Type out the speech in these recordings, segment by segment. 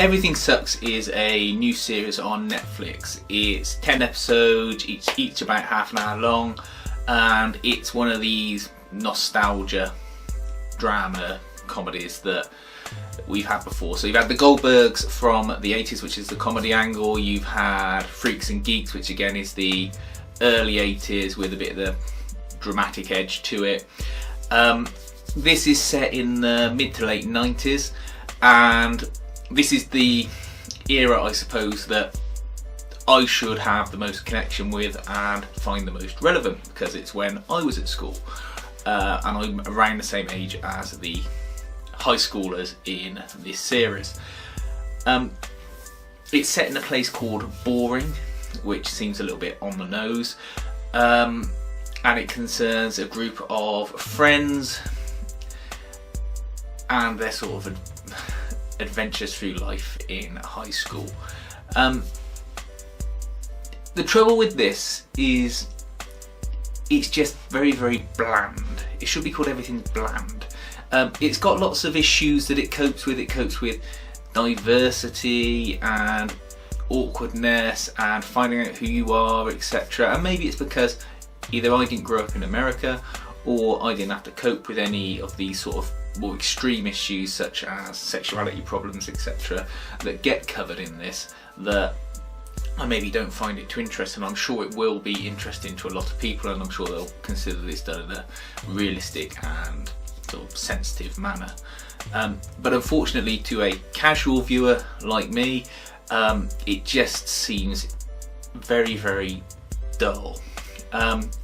Everything Sucks is a new series on Netflix. It's 10 episodes, each about half an hour long, and it's one of these nostalgia drama comedies that we've had before. So you've had the Goldbergs from the 80s, which is the comedy angle. You've had Freaks and Geeks, which again is the early 80s with a bit of the dramatic edge to it. This is set in the mid to late 90s, and this is the era, I suppose, that I should have the most connection with and find the most relevant, because it's when I was at school, and I'm around the same age as the high schoolers in this series. It's set in a place called Boring, which seems a little bit on the nose, and it concerns a group of friends and their sort of adventures through life in high school. The trouble with this is it's just very, very bland. It should be called Everything's Bland. It's got lots of issues that it copes with. It copes with diversity and awkwardness and finding out who you are, etc. And maybe it's because either I didn't grow up in America, or I didn't have to cope with any of these sort of more extreme issues such as sexuality problems, etc. that get covered in this, that I maybe don't find it too interesting. I'm sure it will be interesting to a lot of people, and I'm sure they'll consider this done in a realistic and sort of sensitive manner. But unfortunately, to a casual viewer like me, it just seems very, very dull.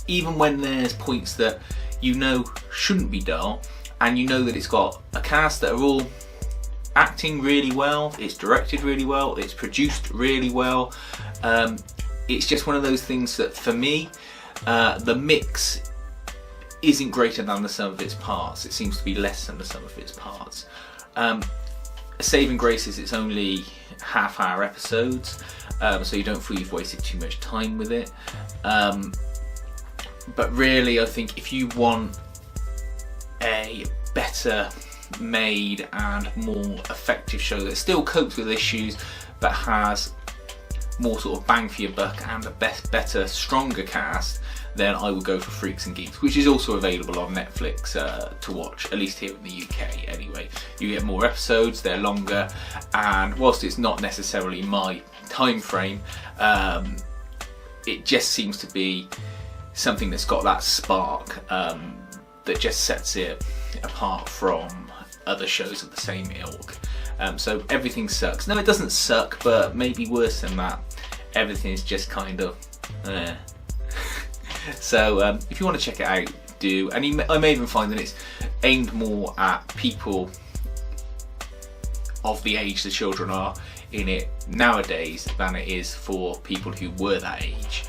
Even when there's points that you know shouldn't be dull, and you know that it's got a cast that are all acting really well, it's directed really well, it's produced really well. It's just one of those things that for me, the mix isn't greater than the sum of its parts. It seems to be less than the sum of its parts. Saving grace is it's only half-hour episodes, so you don't feel you've wasted too much time with it. But really, I think if you want a better made and more effective show that still copes with issues but has more sort of bang for your buck and a better, stronger cast, then I would go for Freaks and Geeks, which is also available on Netflix to watch, at least here in the UK anyway. You get more episodes, they're longer, and whilst it's not necessarily my time frame, it just seems to be something that's got that spark that just sets it apart from other shows of the same ilk. So Everything Sucks. No, it doesn't suck, but maybe worse than that. Everything's just kind of So if you want to check it out, do. And I may even find that it's aimed more at people of the age the children are in it nowadays than it is for people who were that age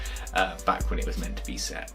back when it was meant to be set.